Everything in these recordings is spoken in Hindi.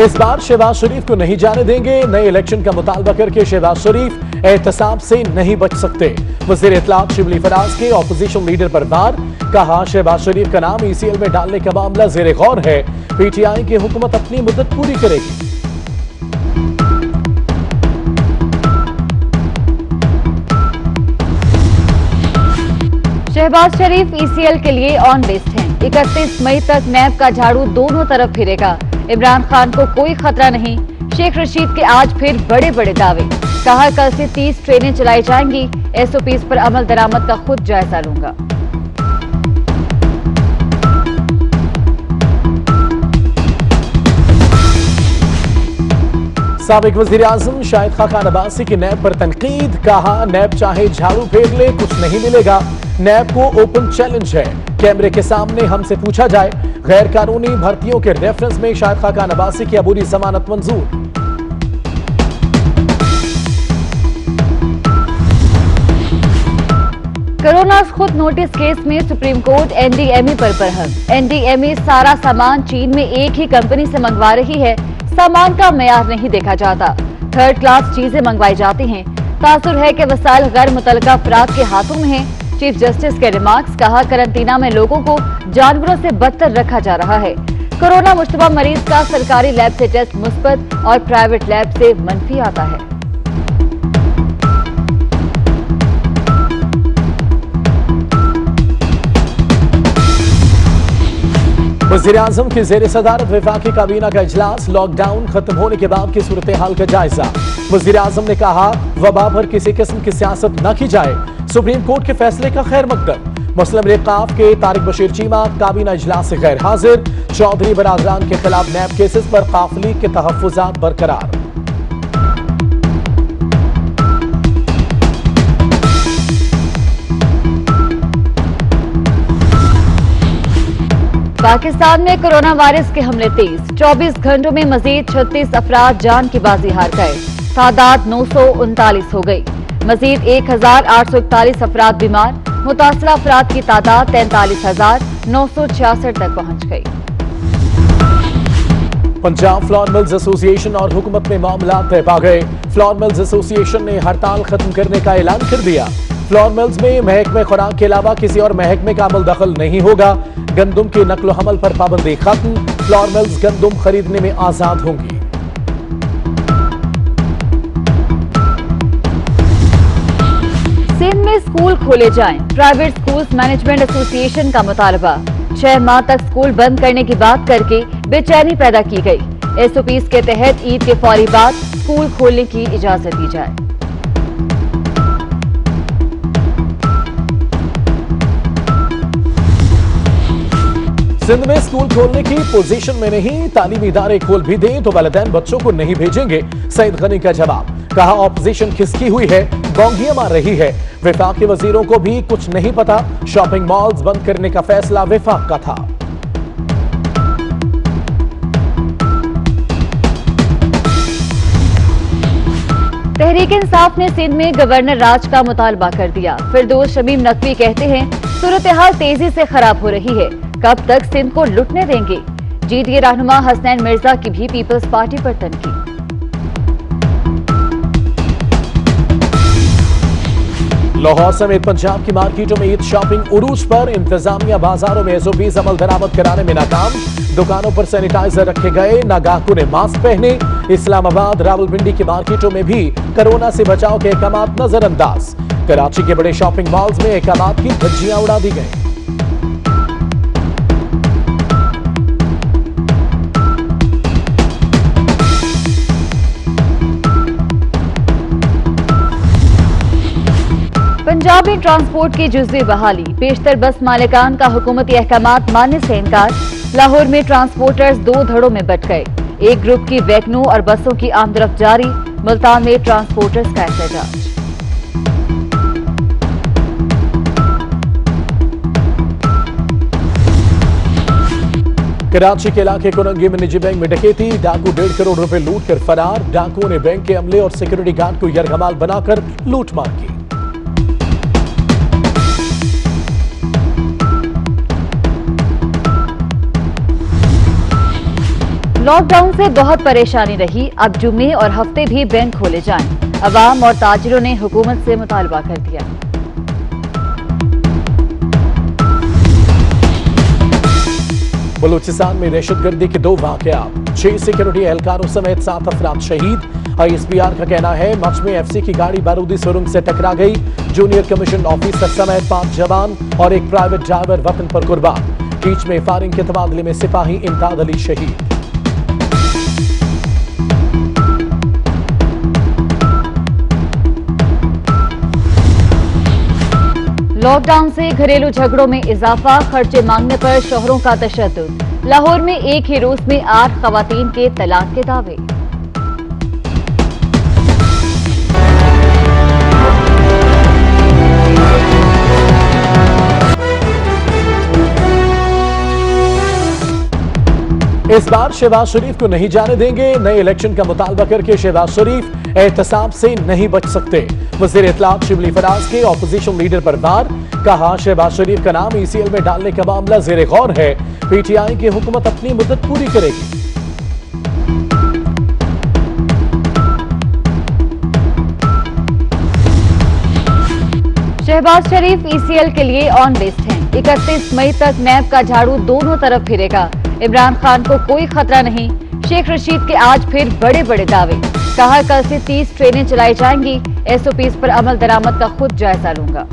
इस बार शहबाज शरीफ को नहीं जाने देंगे। नए इलेक्शन का मुतालबा करके शहबाज शरीफ एहतसाब से नहीं बच सकते। वज़ीर इत्तलात शिबली फराज के ऑपोजिशन लीडर पर वार। कहा, शहबाज शरीफ का नाम ECL में डालने का मामला ज़ेरे गौर है। PTI की हुकूमत अपनी मुद्दत पूरी करेगी। शहबाज शरीफ ECL के लिए ऑन लिस्ट हैं। 31 मई तक नैब का झाड़ू दोनों तरफ फिरेगा। इमरान खान को कोई खतरा नहीं। शेख रशीद के आज फिर बड़े बड़े दावे। कहा, कल से 30 ट्रेनें चलाई जाएंगी। SOPs पर अमल दरामद का खुद जायजा लूंगा। साबिक वज़ीर आज़म शाहिद खान अब्बासी की नैब पर तनकीद। कहा, नैब चाहे झाड़ू फेर ले, कुछ नहीं मिलेगा। नैब को ओपन चैलेंज है, कैमरे के सामने हमसे पूछा जाए। गैर कानूनी भर्तियों के रेफरेंस में शाहिद खान अब्बासी की अबूरी जमानत मंजूर। कोरोना खुद नोटिस केस में सुप्रीम कोर्ट NDMA पर बरहम। NDMA सारा सामान चीन में एक ही कंपनी से मंगवा रही है। सामान का मयार नहीं देखा जाता। थर्ड क्लास चीजें मंगवाई जाती हैं। तासुर है कि वसाइल गैर मुतल्लिका अफराद के हाथों में है। चीफ जस्टिस के रिमार्क्स। कहा, करंटीना में लोगों को जानवरों से बदतर रखा जा रहा है। कोरोना मुश्तबा मरीज का सरकारी लैब से टेस्ट मुस्बत और प्राइवेट लैब से मनफी आता है। वज़ीर आज़म की ज़ेर सदारत वफाकी काबीना का इजलास। लॉकडाउन खत्म होने के बाद की सूरत हाल का जायजा। वज़ीर आज़म ने कहा, वबा पर किसी किस्म की सियासत न की जाए। सुप्रीम कोर्ट के फैसले का खैर मकदम। मुस्लिम रिकाफ के तारिक बशीर चीमा काबीना इजलास से गैर हाजिर। चौधरी बरादरान के खिलाफ नैब केसेस पर काफिली के तहफ्फुजात बरकरार। पाकिस्तान में कोरोना वायरस के हमले तेज। 24 घंटों में मजीद 36 अफराद जान की बाजी हार गए। तादाद 939 हो गई। मजीद 1841 अफराद बीमार। मुतासरा अफराद की तादाद 43,966 तक पहुंच गई। पंजाब फ्लोर मिल्स एसोसिएशन और हुकूमत में मामला तय पा गए। फ्लोर मिल्स एसोसिएशन ने हड़ताल खत्म करने का ऐलान कर दिया। फ्लोर मिल्स में महकमे खुराक के अलावा किसी और महकमे का अमल दखल नहीं होगा। गंदुम की नकलो हमल पर पाबंदी खत्म। फ्लोर मिल्स गंदुम खरीदने में आजाद होंगी। सिंध में स्कूल खोले जाएं। प्राइवेट स्कूल्स मैनेजमेंट एसोसिएशन का मुतालबा। 6 माह तक स्कूल बंद करने की बात करके बेचैनी पैदा की गई। SOPs के तहत ईद के फौरी बाद स्कूल खोलने की इजाजत दी जाए। सिंध में स्कूल खोलने की पोजीशन में नहीं। तालीमी इदारे खोल भी दें तो वालिदैन बच्चों को नहीं भेजेंगे। सईद गनी का जवाब। कहा, ऑपोजिशन खिसकी हुई है, बोंगियां मार रही है। वफाक के वजीरों को भी कुछ नहीं पता। शॉपिंग मॉल्स बंद करने का फैसला वफाक का था। तहरीक इंसाफ ने सिंध में गवर्नर राज का मुतालबा कर दिया। फिरदौस शमीम नकवी कहते हैं, सूरत हाल तेजी से खराब हो रही है। कब तक सिंध को लुटने देंगे। GDA रहनुमा हसनैन मिर्जा की भी पीपल्स पार्टी पर तनकीद। लाहौर समेत पंजाब की मार्केटों में ईद शॉपिंग उरूज पर। इंतजामिया बाजारों में SOPs अमल दरामद कराने में नाकाम। दुकानों पर सैनिटाइजर रखे गए, ना ग्राहकों ने मास्क पहने। इस्लामाबाद रावलपिंडी की मार्केटों में भी कोरोना से बचाव के अहकामात नजरअंदाज। कराची के बड़े शॉपिंग मॉल्स में अहकामात की धज्जियां उड़ा दी गई। पंजाब में ट्रांसपोर्ट की जुज़वी बहाली। पेशतर बस मालिकान का हुकूमती अहकामात मानने से इनकार। लाहौर में ट्रांसपोर्टर्स 2 धड़ों में बट गए। एक ग्रुप की वैगनों और बसों की आमदरफ्त जारी। मुल्तान में ट्रांसपोर्टर्स का एहतजाज। कराची के इलाके कोरंगी में निजी बैंक में डकैती। डाकू 1.5 करोड़ रुपए लूट कर फरार। डाकुओं ने बैंक के अमले और सिक्योरिटी गार्ड को यरगमाल बनाकर लूटमार की। लॉकडाउन से बहुत परेशानी रही, अब जुम्मे और हफ्ते भी बैंक खोले जाएं। अवाम और ताजिरों ने हुकूमत से मुतालबा कर दिया। बलूचिस्तान में दहशतगर्दी के 2 वाकयात, 6 सिक्योरिटी एहलकारों समेत 7 अफराद शहीद। ISPR का कहना है मजमे FC की गाड़ी बारूदी सुरंग से टकरा गई। जूनियर कमीशन ऑफिसर समेत 5 जवान और एक प्राइवेट ड्राइवर वतन पर कुर्बान। कीच में फायरिंग के तबादले में सिपाही इमदाद अली शहीद। लॉकडाउन से घरेलू झगड़ों में इजाफा, खर्चे मांगने पर शोहरों का तशद्दुद। लाहौर में एक ही रोज में 8 खवातीन के तलाक के दावे। इस बार शहबाज शरीफ को नहीं जाने देंगे, नए इलेक्शन का मुतालबा करके शहबाज शरीफ एहतसाब से नहीं बच सकते। वज़ीर इत्तलात शिबली फराज के ऑपोजिशन लीडर पर वार, कहा शहबाज शरीफ का नाम ECL में डालने का मामला ज़ेरे गौर है, PTI की हुकूमत अपनी मुद्दत पूरी करेगी। शहबाज शरीफ ECL के लिए ऑन लिस्ट हैं। 31 मई तक नैब का झाड़ू दोनों तरफ फिरेगा। इमरान खान को कोई खतरा नहीं, शेख रशीद के आज फिर बड़े बड़े दावे। कहा कल से 30 ट्रेनें चलाई जाएंगी, SOPs पर अमल दरामद का खुद जायजा लूंगा।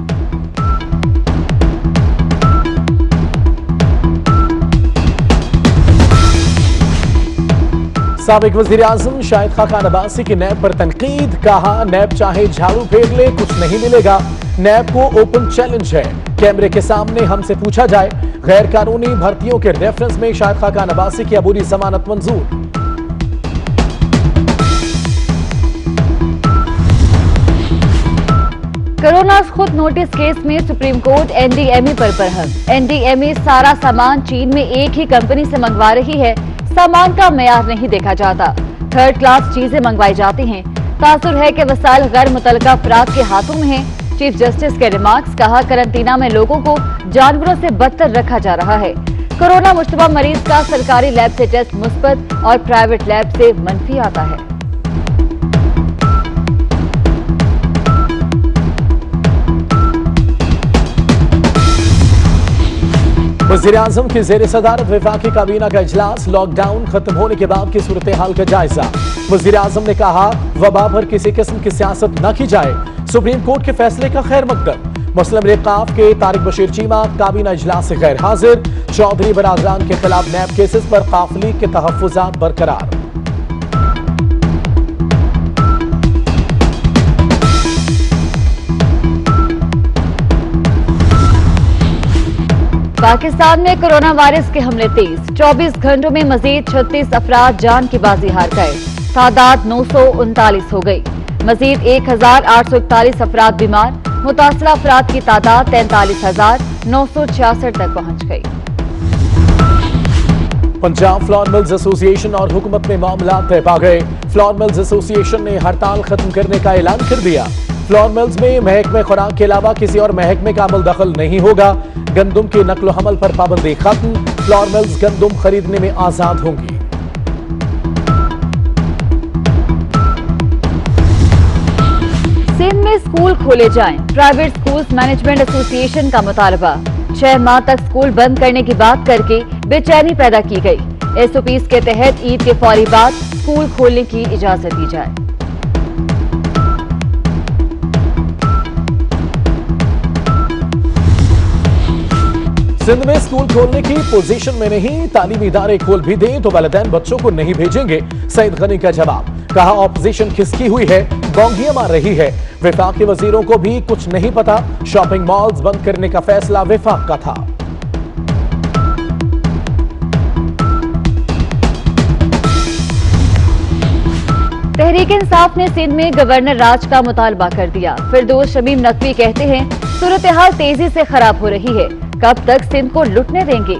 साबिक वजीर आजम शाहिद खान अब्बासी की नैब पर तनकीद, कहा नैब चाहे झाड़ू फेर ले कुछ नहीं मिलेगा। नैब को ओपन चैलेंज है, कैमरे के सामने हमसे पूछा जाए। गैर कानूनी भर्तियों के रेफरेंस में शाहिद खान अब्बासी की अबूरी जमानत मंजूर। कोरोना खुद नोटिस केस में सुप्रीम कोर्ट NDMA पर बरहम। NDMA सारा सामान चीन में एक ही कंपनी से मंगवा रही है, सामान का मेयार नहीं देखा जाता, 3rd क्लास चीजें मंगवाई जाती हैं। तासुर है कि वसाइल गैर मुतल्लिका अफराद के हाथों में है। चीफ जस्टिस के रिमार्क्स, कहा करंटीना में लोगों को जानवरों से बदतर रखा जा रहा है। कोरोना मुश्तबा मरीज का सरकारी लैब से टेस्ट मुस्बत और प्राइवेट लैब से मनफी आता है। वज़ीर-ए-आज़म की ज़ेर सदारत वफाकी काबीना का इजलास, लॉकडाउन खत्म होने के बाद की सूरत हाल का जायजा। वज़ीर-ए-आज़म ने कहा वबा पर किसी किस्म की सियासत न की जाए, सुप्रीम कोर्ट के फैसले का खैर मकदम। मुस्लिम रिकाफ के तारिक बशीर चीमा काबीना इजलास से गैर हाजिर। चौधरी बरादरान के खिलाफ नैब केसेस पर काफिली के तहफ्फुजात बरकरार। पाकिस्तान में कोरोना वायरस के हमले तेज, 24 घंटों में मजीद 36 अफराद जान की बाजी हार गए, तादाद 939 हो गई। मजीद 1841 अफराद बीमार, मुतासरा अफराद की तादाद 43,966 तक पहुंच गई। पंजाब फ्लोर मिल्स एसोसिएशन और हुकूमत में मामला तय पा गए। फ्लोर मिल्स एसोसिएशन ने हड़ताल खत्म करने का ऐलान कर दिया। फ्लोर मिल्स में महकमे खुराक के अलावा किसी और महकमे का अमल दखल नहीं होगा। गंदुम के नकलो हमल पर पाबंदी खत्म, फ्लोर मिल्स गंदुम खरीदने में आजाद होंगी। सिंध में स्कूल खोले जाएं, प्राइवेट स्कूल्स मैनेजमेंट एसोसिएशन का मुतालबा। 6 माह तक स्कूल बंद करने की बात करके बेचैनी पैदा की गई। SOPs के तहत ईद के फौरी बाद स्कूल खोलने की इजाजत दी जाए। सिंध में स्कूल खोलने की पोजीशन में नहीं, तालीमी इदारे खोल भी दें तो वालिदैन बच्चों को नहीं भेजेंगे, सईद गनी का जवाब। कहा ऑपोजिशन खिसकी हुई है, बोंगियां मार रही है। वफाक के वजीरों को भी कुछ नहीं पता, शॉपिंग मॉल्स बंद करने का फैसला वफाक का था। तहरीक इंसाफ ने सिंध में गवर्नर राज का मुतालबा कर दिया। फिरदौस शमीम नकवी कहते हैं सूरत हाल तेजी से खराब हो रही है, कब तक सिंध को लुटने देंगे।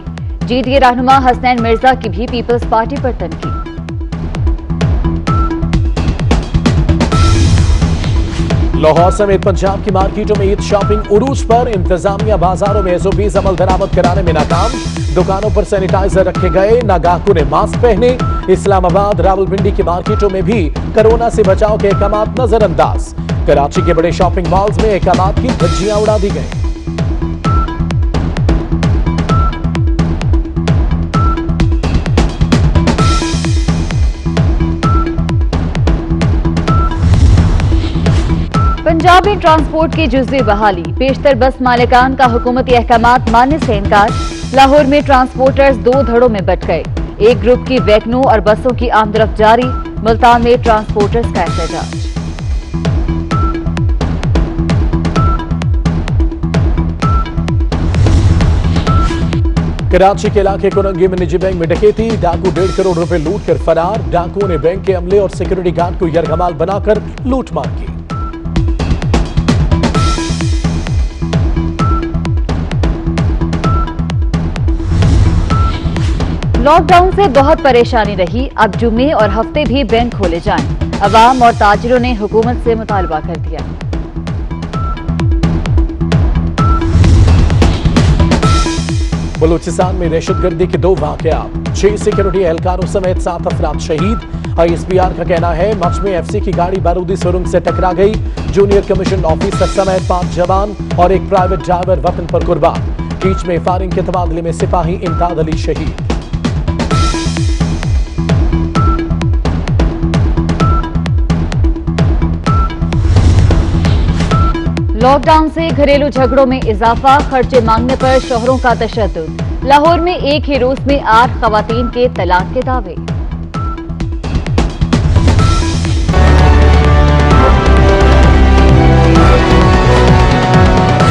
GDA रहनुमा हसनैन मिर्जा की भी पीपल्स पार्टी पर तनकीद। लाहौर समेत पंजाब की मार्केटों में ईद शॉपिंग उरूज पर, इंतजामिया बाजारों में SOPs अमल दरामद कराने में नाकाम। दुकानों पर सैनिटाइजर रखे गए, न ग्राहकों ने मास्क पहने। इस्लामाबाद, रावलपिंडी की मार्केटों में भी कोरोना से बचाव के अहकामात नजरअंदाज। कराची के बड़े शॉपिंग मॉल्स में अहकामात की धज्जियां उड़ा दी गई। पंजाब में ट्रांसपोर्ट की जुज़वी बहाली, पेशतर बस मालिकान का हुकूमती अहकामात मानने से इनकार। लाहौर में ट्रांसपोर्टर्स दो धड़ों में बंट गए, एक ग्रुप की वैगनों और बसों की आमदरफ्त जारी। मुल्तान में ट्रांसपोर्टर्स का एहतजाज। कराची के इलाके कोरंगी में निजी बैंक में डकैती, डाकू 1.5 करोड़ रुपए लूट कर फरार। डाकुओं ने बैंक के अमले और सिक्योरिटी गार्ड को यरगमाल बनाकर लूटमार की। लॉकडाउन से बहुत परेशानी रही, अब जुमे और हफ्ते भी बैंक खोले जाएं। अवाम और ताजिरों ने हुकूमत से मुतालबा कर दिया। बलूचिस्तान में दहशतगर्दी के 2 वाकयात, 6 सिक्योरिटी एहलकारों समेत 7 अफराद शहीद। ISPR का कहना है मच में FC की गाड़ी बारूदी सुरंग से टकरा गई। जूनियर कमीशन ऑफिसर समेत 5 जवान और एक प्राइवेट ड्राइवर वतन पर कुर्बान। कीच में फायरिंग के तबादले में सिपाही इमदाद अली शहीद। लॉकडाउन से घरेलू झगड़ों में इजाफा, खर्चे मांगने पर शोहरों का तशद्दुद। लाहौर में एक ही रोज में 8 खवातीन के तलाक के दावे।